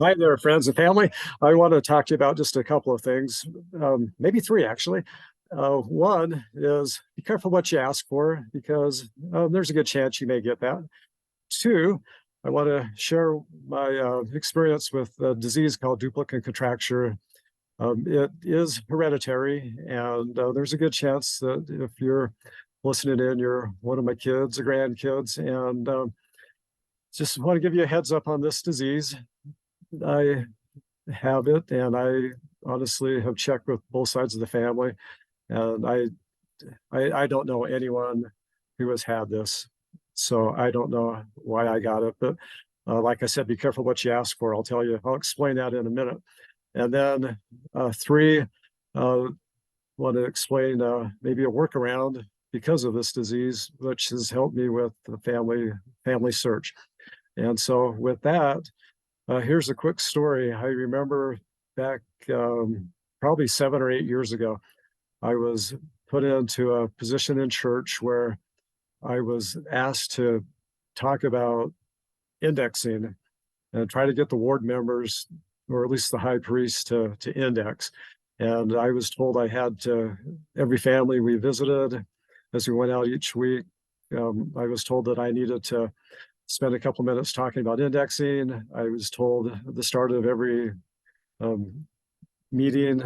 Hi there, friends and family. I want to talk to you about just a couple of things, maybe three actually. One is be careful what you ask for because there's a good chance you may get that. Two, I want to share my experience with a disease called duplicate contracture. It is hereditary, and there's a good chance that if you're listening in, you're one of my kids or grandkids, and just want to give you a heads up on this disease. I have it, and I honestly have checked with both sides of the family, and I don't know anyone who has had this, so I don't know why I got it. But like I said, be careful what you ask for. I'll tell you. I'll explain that in a minute. And then three, want to explain maybe a workaround because of this disease, which has helped me with the family search. And so with that. Here's a quick story. I remember back probably 7 or 8 years ago, I was put into a position in church where I was asked to talk about indexing and try to get the ward members, or at least the high priest, to index. And I was told I had to, every family we visited, as we went out each week, I was told that I needed to spend a couple minutes talking about indexing. I was told at the start of every meeting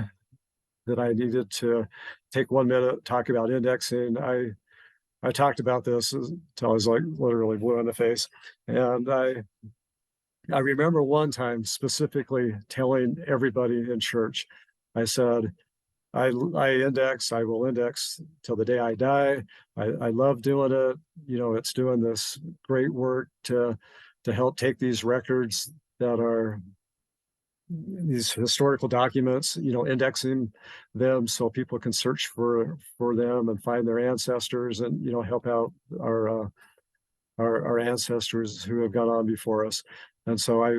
that I needed to take 1 minute, talk about indexing. I talked about this until I was like literally blue in the face. And I remember one time specifically telling everybody in church, I said, I index, I will index till the day I die. I love doing it. You know, it's doing this great work to help take these records that are these historical documents, you know, indexing them so people can search for them and find their ancestors and, you know, help out our ancestors who have gone on before us. And so I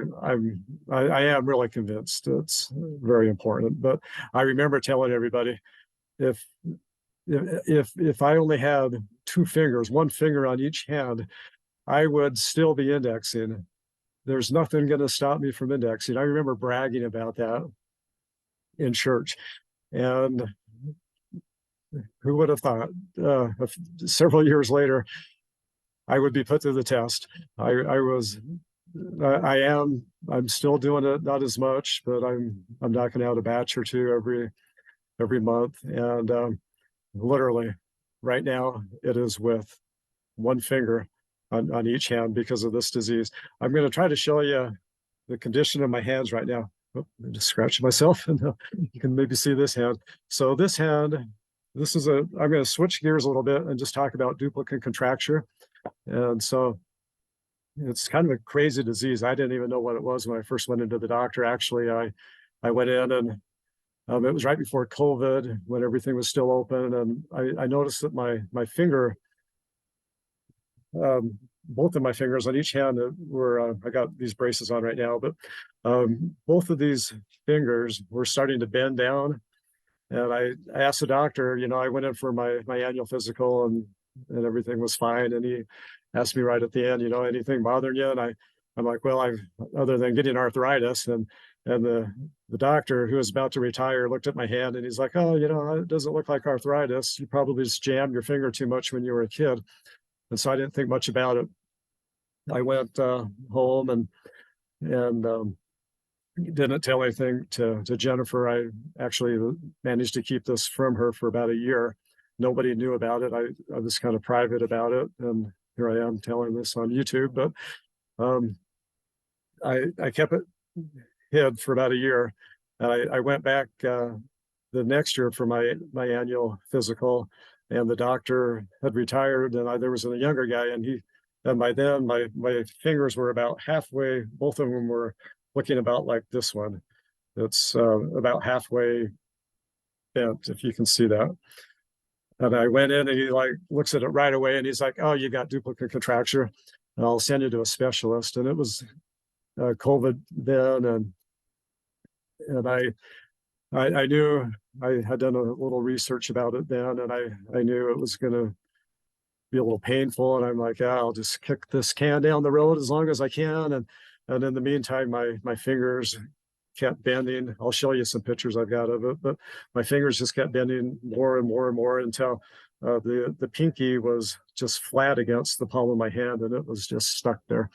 am really convinced it's very important. But I remember telling everybody, if if I only had two fingers, one finger on each hand, I would still be indexing. There's nothing going to stop me from indexing. I remember bragging about that in church, and who would have thought several years later I would be put to the test. I'm still doing it, not as much, but I'm knocking out a batch or two every month, and literally right now it is with one finger on each hand because of this disease. I'm going to try to show you the condition of my hands right now. Oh, I'm just scratching myself, and you can maybe see this hand. So this hand, I'm going to switch gears a little bit and just talk about duplicate contracture. And so it's kind of a crazy disease. I didn't even know what it was when I first went into the doctor. Actually, I went in, and it was right before COVID when everything was still open. And I noticed that my finger, both of my fingers on each hand were, I got these braces on right now, but both of these fingers were starting to bend down. And I asked the doctor, you know, I went in for my annual physical, and everything was fine. And he asked me right at the end, you know, anything bothering you? And I'm like, well, other than getting arthritis. And the doctor, who was about to retire, looked at my hand, and he's like, oh, you know, it doesn't look like arthritis. You probably just jammed your finger too much when you were a kid. And so I didn't think much about it. I went home and didn't tell anything to Jennifer. I actually managed to keep this from her for about a year. Nobody knew about it. I was kind of private about it, and here I am telling this on YouTube. But I kept it hid for about a year, and I went back the next year for my annual physical, and the doctor had retired, and there was a younger guy, and by then my fingers were about halfway. Both of them were looking about like this one. It's about halfway bent, if you can see that. And I went in, and he like looks at it right away, and he's like, oh, you got duplicate contracture, and I'll send you to a specialist. And it was COVID then, and I knew, I had done a little research about it then, and I knew it was going to be a little painful. And I'm like, I'll just kick this can down the road as long as I can. And in the meantime, my fingers kept bending. I'll show you some pictures I've got of it, but my fingers just kept bending more and more and more until the pinky was just flat against the palm of my hand, and it was just stuck there.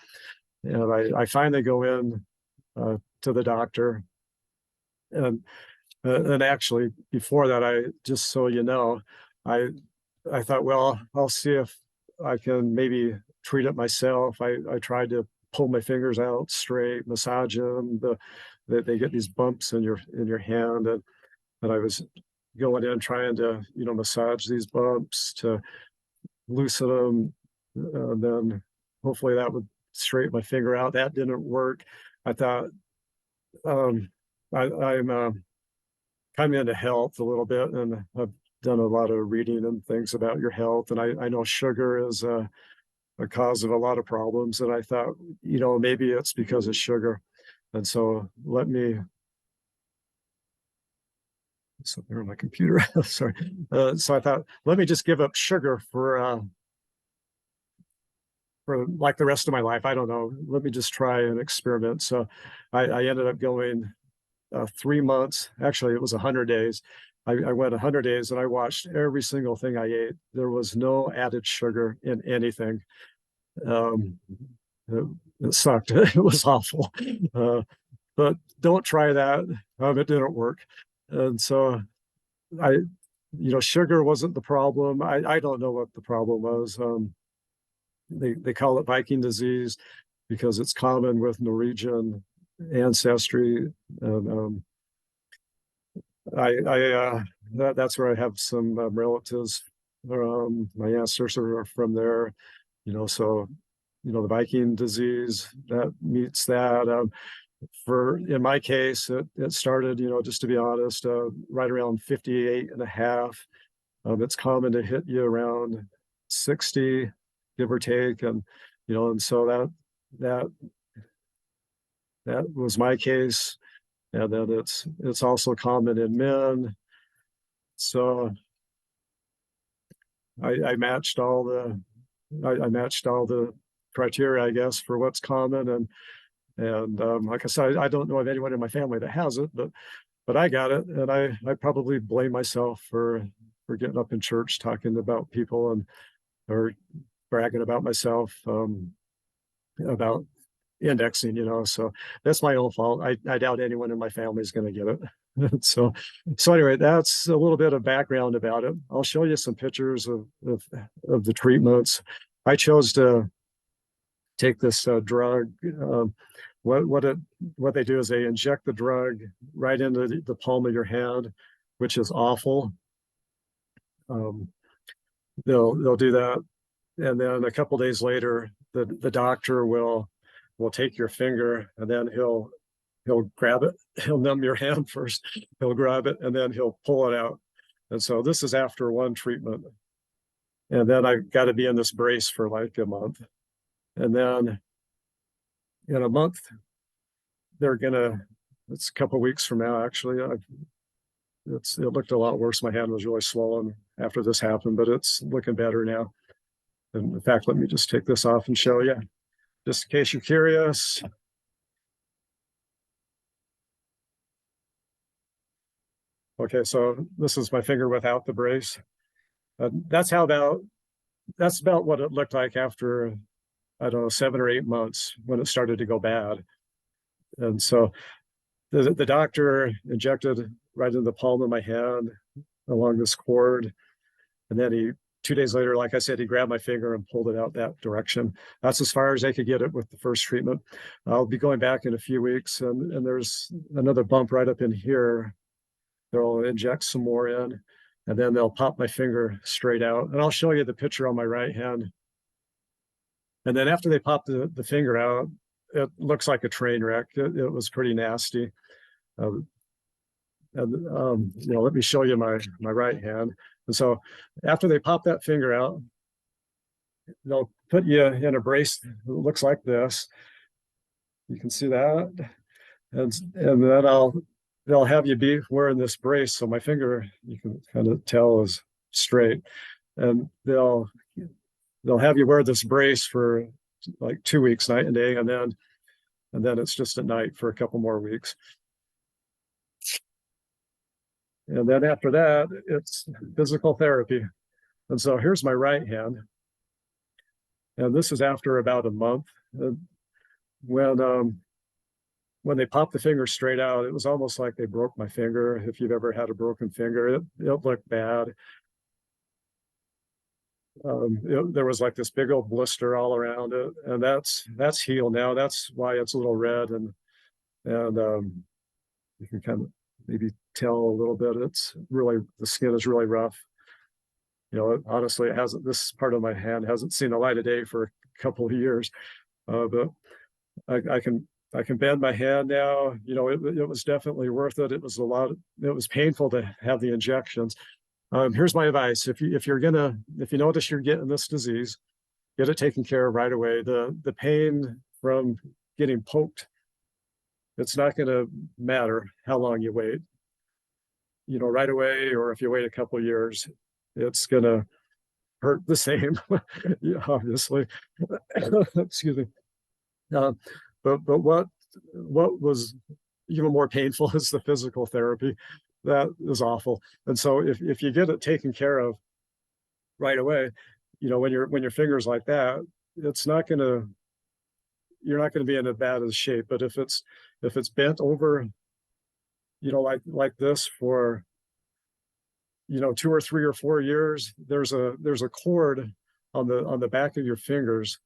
And I finally go in to the doctor, and actually before that, I just so you know, I I thought, well, I'll see if I can maybe treat it myself. I tried to pull my fingers out straight, massage them. They get these bumps in your hand, and I was going in trying to massage these bumps to loosen them. Then hopefully that would straighten my finger out. That didn't work. I thought um, I'm kind of into health a little bit, and I've done a lot of reading and things about your health, and I know sugar is a cause of a lot of problems. And I thought, maybe it's because of sugar. And so let me, something on my computer, sorry. So I thought, let me just give up sugar for like the rest of my life. I don't know. Let me just try an experiment. So I ended up going 3 months. Actually, it was 100 days. I went 100 days and I watched every single thing I ate. There was no added sugar in anything. Um, it, it sucked. It was awful. But don't try that. It didn't work. And so I, sugar wasn't the problem. I don't know what the problem was. They call it Viking disease because it's common with Norwegian ancestry. And that's where I have some relatives. My ancestors are from there, so the Viking disease that meets that. In my case, it started, just to be honest, right around 58 and a half. It's common to hit you around 60, give or take, and so that that was my case. And then it's also common in men. So I matched all the criteria, I guess, for what's common. And like I said, I don't know of anyone in my family that has it, but I got it, and I probably blame myself for getting up in church talking about people or bragging about myself about indexing, so that's my own fault. I doubt anyone in my family is going to get it. So anyway, that's a little bit of background about it. I'll show you some pictures of the treatments. I chose to take this drug. What they do is they inject the drug right into the palm of your hand, which is awful. They'll do that, and then a couple days later, the doctor will take your finger, and then he'll grab it. He'll numb your hand first. He'll grab it, and then he'll pull it out. And so this is after one treatment, and then I've got to be in this brace for like a month, and then in a month it's a couple of weeks from now, actually. It looked a lot worse. My hand was really swollen after this happened, but it's looking better now. And in fact, let me just take this off and show you, just in case you're curious. Okay, so this is my finger without the brace. That's about what it looked like after, I don't know, 7 or 8 months when it started to go bad. And so the doctor injected right in the palm of my hand along this cord. And then 2 days later, like I said, he grabbed my finger and pulled it out that direction. That's as far as I could get it with the first treatment. I'll be going back in a few weeks, and there's another bump right up in here. They'll inject some more in, and then they'll pop my finger straight out. And I'll show you the picture on my right hand. And then after they pop the finger out, it looks like a train wreck. It was pretty nasty. Let me show you my right hand. And so after they pop that finger out, they'll put you in a brace that looks like this. You can see that. And then they'll have you be wearing this brace. So my finger, you can kind of tell, is straight. And they'll have you wear this brace for like 2 weeks, night and day. And then and then it's just at night for a couple more weeks. And then after that, it's physical therapy. And so here's my right hand. And this is after about a month. When when they popped the finger straight out, it was almost like they broke my finger. If you've ever had a broken finger, it looked bad. There was like this big old blister all around it, and that's healed now. That's why it's a little red, and you can kind of maybe tell a little bit. It's really, the skin is really rough. Honestly, it hasn't. This part of my hand hasn't seen the light of day for a couple of years, but I can bend my hand now. It was definitely worth it. It was painful to have the injections. Here's my advice. If you notice you're getting this disease, get it taken care of right away. The pain from getting poked, it's not going to matter how long you wait, right away, or if you wait a couple of years, it's going to hurt the same. Yeah, obviously. Excuse me. But what was even more painful is the physical therapy. That is awful. And so if you get it taken care of right away, when your finger's like that, you're not gonna be in a bad of shape. But if it's bent over, like this for 2 or 3 or 4 years, there's a cord on the back of your fingers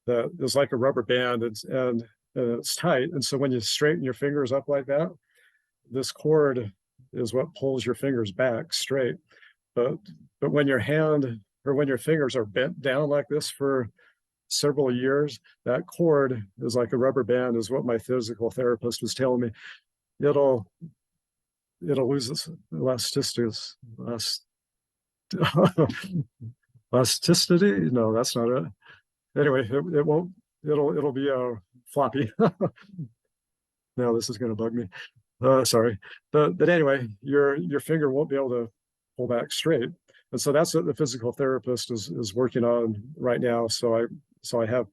that is like a rubber band, and it's tight. And so when you straighten your fingers up like that, this cord is what pulls your fingers back straight. But when your hand or when your fingers are bent down like this for several years, that cord is like a rubber band, is what my physical therapist was telling me. It'll lose its elasticity. Elasticity? No, that's not it. Anyway, it won't. It'll be floppy. Now this is going to bug me. Sorry, but anyway, your finger won't be able to pull back straight, and so that's what the physical therapist is working on right now. So I have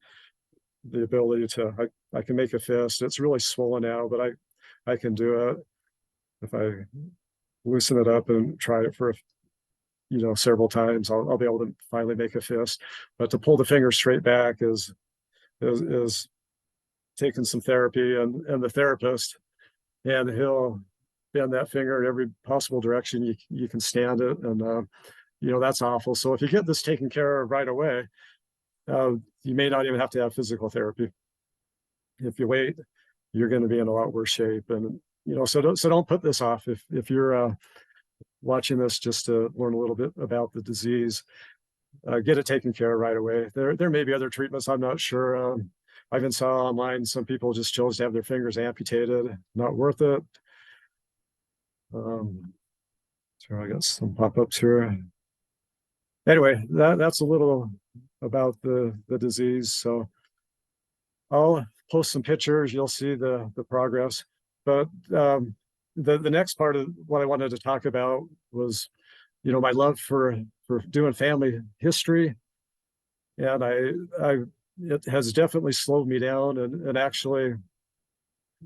the ability to I can make a fist. It's really swollen now, but I can do it if I loosen it up and try it for several times. I'll be able to finally make a fist. But to pull the finger straight back is taking some therapy, and the therapist, and he'll bend that finger in every possible direction you can stand it. And that's awful. So if you get this taken care of right away, you may not even have to have physical therapy. If you wait, you're going to be in a lot worse shape. And so don't put this off. If you're watching this just to learn a little bit about the disease, get it taken care of right away. There may be other treatments, I'm not sure. I even saw online some people just chose to have their fingers amputated. Not worth it. So I got some pop-ups here. Anyway, that's a little about the disease. So I'll post some pictures. You'll see the progress. But the next part of what I wanted to talk about was, my love for doing family history, and it has definitely slowed me down, and actually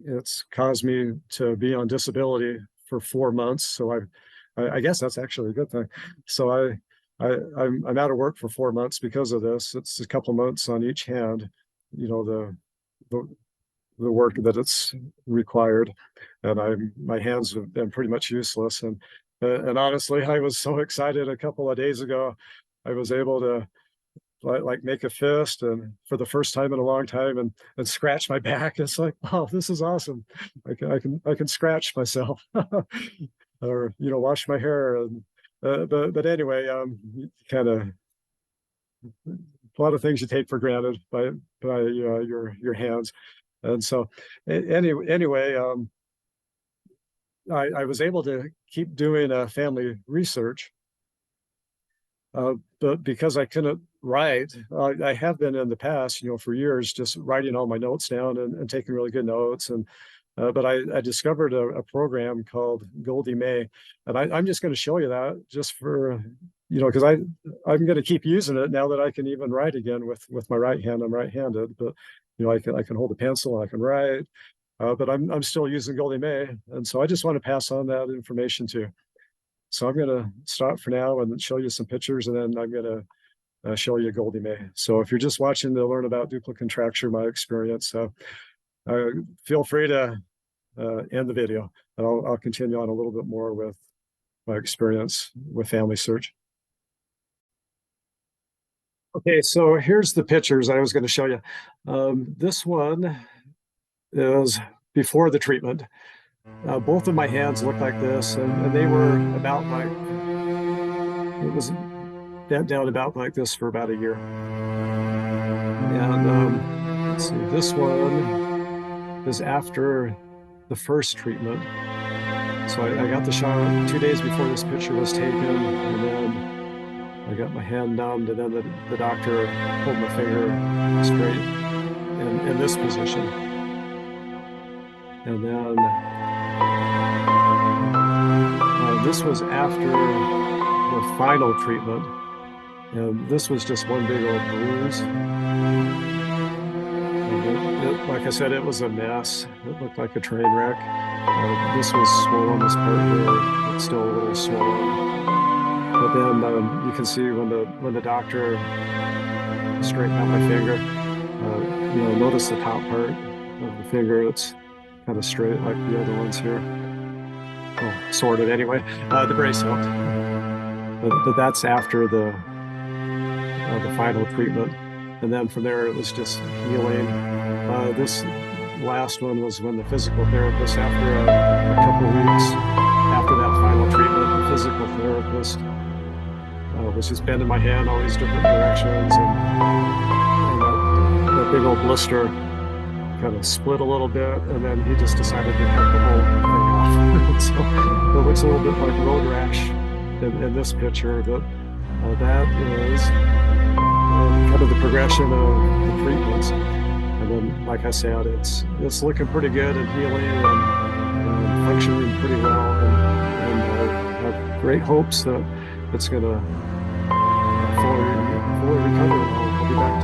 it's caused me to be on disability for 4 months. So I guess that's actually a good thing. So I'm out of work for 4 months because of this. It's a couple months on each hand, the work that it's required, and my hands have been pretty much useless. And honestly, I was so excited a couple of days ago. I was able to like make a fist, and for the first time in a long time, and scratch my back. It's like, wow, this is awesome. I can scratch myself, or wash my hair. And but anyway, kind of a lot of things you take for granted by your hands. And so anyway, I was able to keep doing family research, but because I couldn't write, I have been in the past, for years, just writing all my notes down and taking really good notes. And but I discovered a program called Goldie May, and I'm just going to show you that just for because I'm going to keep using it now that I can even write again with my right hand. I'm right-handed, but I can hold a pencil, I can write, but I'm still using Goldie May, and so I just want to pass on that information too. So I'm going to stop for now and show you some pictures, and then I'm going to show you Goldie May. So if you're just watching to learn about duplicate contracture, my experience, feel free to end the video, and I'll continue on a little bit more with my experience with FamilySearch. Okay, so here's the pictures I was going to show you. This one is before the treatment. Both of my hands look like this, and they were about like, it was bent down about like this for about a year. And let's see, this one is after the first treatment. So I got the shot 2 days before this picture was taken, and then I got my hand numbed, and then the doctor pulled my finger straight in this position. And then this was after the final treatment, and this was just one big old bruise. Like I said, it was a mess. It looked like a train wreck. This was swollen, this part here, it's still a little swollen. But then you can see when the doctor straightened out my finger, notice the top part of the finger, it's kind of straight like the other ones here. Well, sort of anyway. The brace helped. But that's after the final treatment. And then from there, it was just healing. This last one was when the physical therapist, after a couple of weeks after that final treatment, the physical therapist was just bending my hand all these different directions, and that big old blister kind of split a little bit, and then he just decided to cut the whole thing off. So it looks a little bit like road rash in this picture, but that is kind of the progression of the treatments. And then, like I said, it's looking pretty good and healing and functioning pretty well, and I have great hopes that it's going to fully recover. I'll be back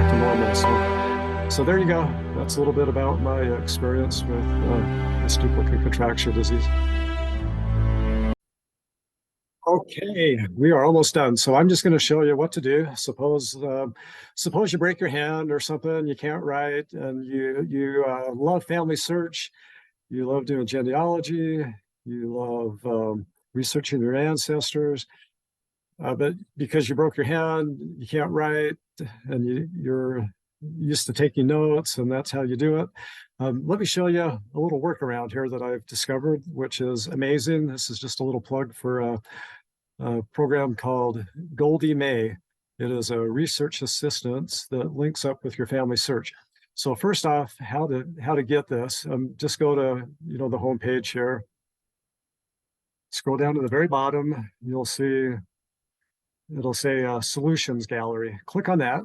to normal. So there you go. That's a little bit about my experience with this duplicate contracture disease. Okay, we are almost done. So I'm just going to show you what to do. Suppose you break your hand or something, you can't write, and you love FamilySearch, you love doing genealogy, you love researching your ancestors, but because you broke your hand, you can't write, and you're used to taking notes, and that's how you do it. Let me show you a little workaround here that I've discovered, which is amazing. This is just a little plug for a program called Goldie May. It is a research assistant that links up with your FamilySearch. So first off, how to get this? Just go to the home page here. Scroll down to the very bottom. You'll see it'll say Solutions Gallery. Click on that.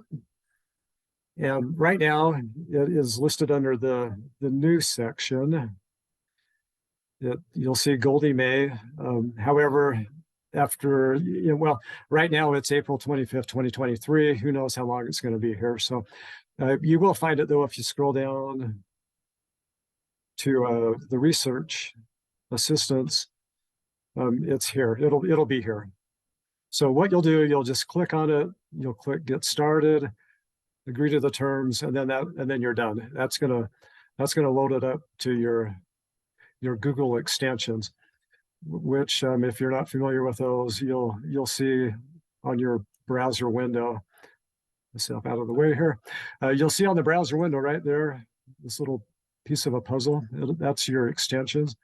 And right now it is listed under the new section. You'll see Goldie May. However, right now it's April 25th, 2023. Who knows how long it's going to be here. So you will find it though if you scroll down to the research assistance. It's here. It'll be here. So what you'll do, you'll just click on it. You'll click Get Started, agree to the terms, and then you're done. That's gonna load it up to your Google extensions, which if you're not familiar with those, you'll see on your browser window. Myself out of the way here. You'll see on the browser window right there, this little piece of a puzzle. That's your extensions.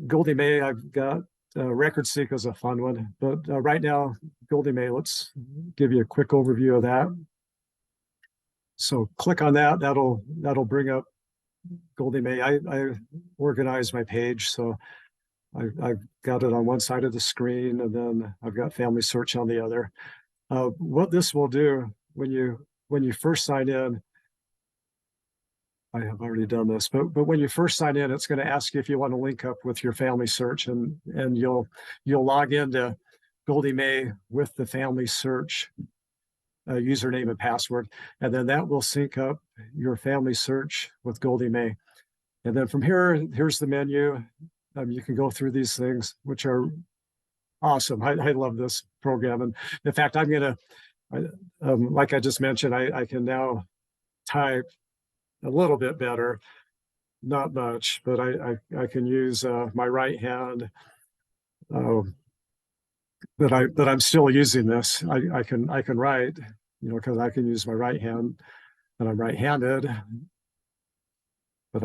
Goldie May, I've got RecordSeek is a fun one, but right now, Goldie May, let's give you a quick overview of that. So click on that. That'll bring up Goldie May. I organized my page, so I've got it on one side of the screen, and then I've got FamilySearch on the other. What this will do when you first sign in, I have already done this, but when you first sign in, it's going to ask you if you want to link up with your FamilySearch, and you'll log into Goldie May with the FamilySearch username and password, and then that will sync up your FamilySearch with Goldie May. And then from here, here's the menu. You can go through these things, which are awesome. I love this program. And in fact, I'm going to, like I just mentioned, I can now type a little bit better, not much, but I can use my right hand. But I'm still using this. I can write, because I can use my right hand, and I'm right-handed. But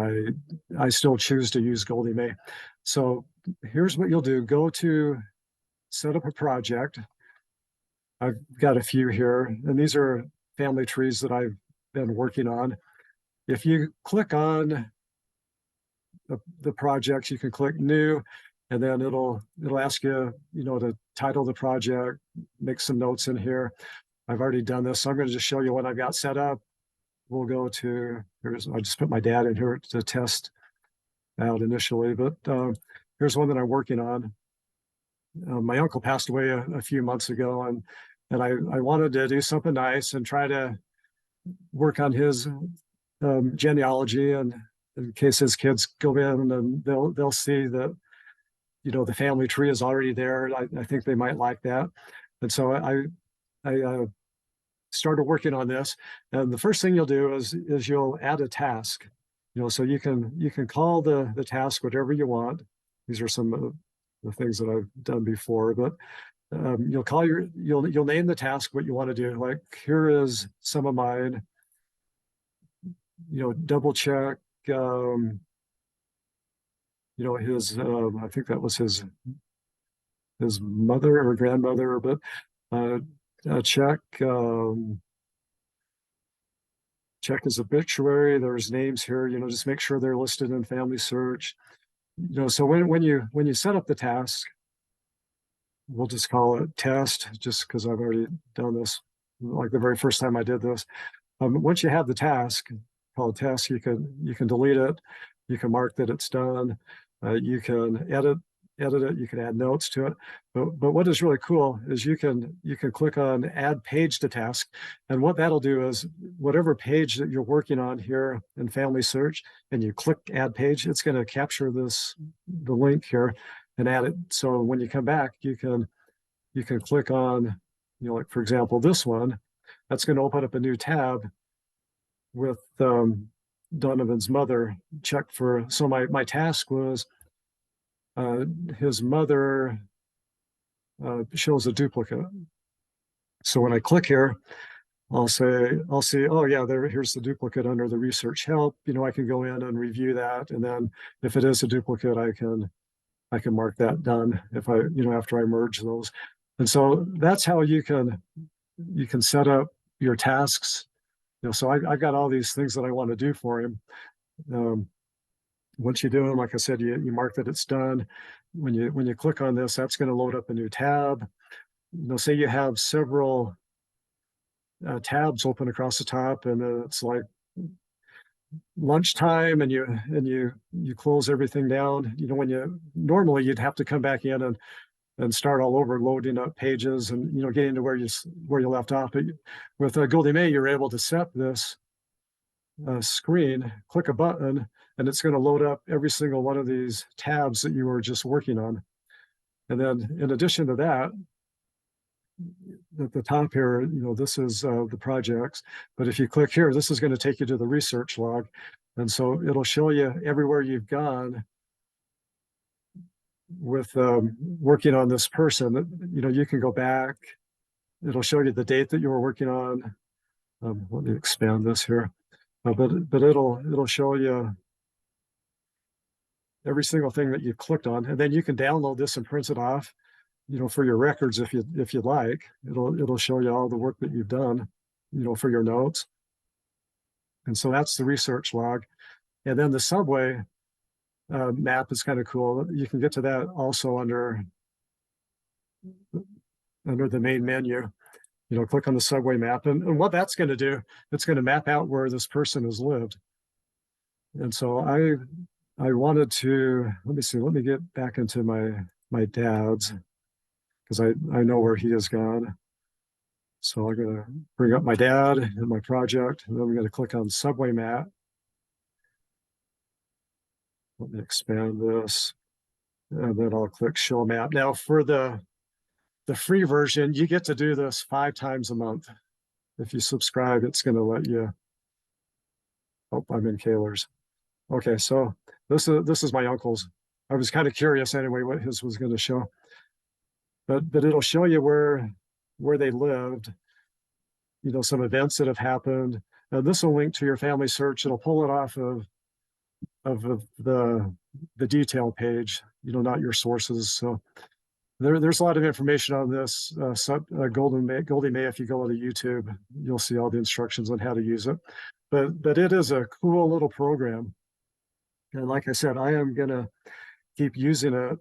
I still choose to use Goldie May. So here's what you'll do. Go to set up a project. I've got a few here, and these are family trees that I've been working on. If you click on the projects, you can click new, and then it'll ask you, to title the project, make some notes in here. I've already done this, so I'm going to just show you what I've got set up. We'll go to, I just put my dad in here to test out initially, but here's one that I'm working on. My uncle passed away a few months ago, and I wanted to do something nice and try to work on his genealogy, and in case his kids go in and they'll see that, the family tree is already there. I think they might like that. And so I started working on this, and the first thing you'll do is you'll add a task. So you can call the task whatever you want. These are some of the things that I've done before, but you'll name the task what you want to do. Like, here is some of mine. Double check. His I think that was his mother or grandmother, but check his obituary. There's names here, just make sure they're listed in FamilySearch. So when you set up the task, we'll just call it test, just because I've already done this, like the very first time I did this. Once you have the task called test, you can delete it, you can mark that it's done, you can edit it, you can add notes to it. But what is really cool is you can click on add page to task, and what that'll do is whatever page that you're working on here in FamilySearch, and you click add page, it's going to capture the link here and add it. So when you come back, you can click on, like for example this one, that's going to open up a new tab with Donovan's mother. Check for, so my task was his mother shows a duplicate. So when I click here, I'll see, oh yeah, here's the duplicate under the research help. I can go in and review that, and then if it is a duplicate, I can mark that done if after I merge those. And so that's how you can set up your tasks. So I've got all these things that I want to do for him. Once you do them, like I said, you mark that it's done. When you click on this, that's going to load up a new tab. Say you have several tabs open across the top, and it's like lunchtime, and you close everything down. When normally you'd have to come back in and start all over, loading up pages and getting to where you left off. But with Goldie May, you're able to set this screen, click a button, and it's going to load up every single one of these tabs that you were just working on. And then in addition to that, at the top here, this is the projects. But if you click here, this is going to take you to the research log. And so it'll show you everywhere you've gone with working on this person. You can go back. It'll show you the date that you were working on. Let me expand this here. But it'll show you every single thing that you clicked on, and then you can download this and print it off, for your records if you'd like. It'll show you all the work that you've done, for your notes. And so that's the research log. And then the subway map is kind of cool. You can get to that also under the main menu. Click on the subway map, and what that's going to do, it's going to map out where this person has lived. And so I wanted to, let me get back into my dad's. because I know where he has gone. So I'm going to bring up my dad and my project, and then I'm going to click on subway map. Let me expand this, and then I'll click show map. Now for the free version, you get to do this 5 times a month. If you subscribe, it's going to let you. Oh, I'm in Kaler's. Okay, so this is my uncle's. I was kind of curious anyway what his was going to show, but it'll show you where they lived, you know, some events that have happened. This will link to your family search. It'll pull it off of the detail page, you know, not your sources. So there's a lot of information on this. Goldie May, if you go to YouTube, you'll see all the instructions on how to use it. But it is a cool little program. And like I said, I am gonna keep using it,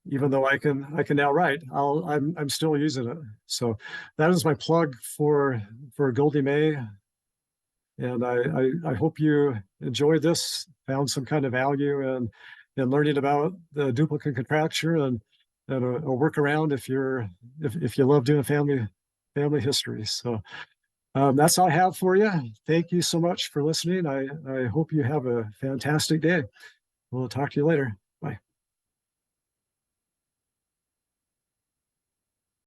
even though I can now write. I'm still using it. So that is my plug for Goldie May. And I hope you enjoyed this, found some kind of value in learning about the duplicate contracture and a workaround if you love doing family history. So that's all I have for you. Thank you so much for listening. I hope you have a fantastic day. We'll talk to you later.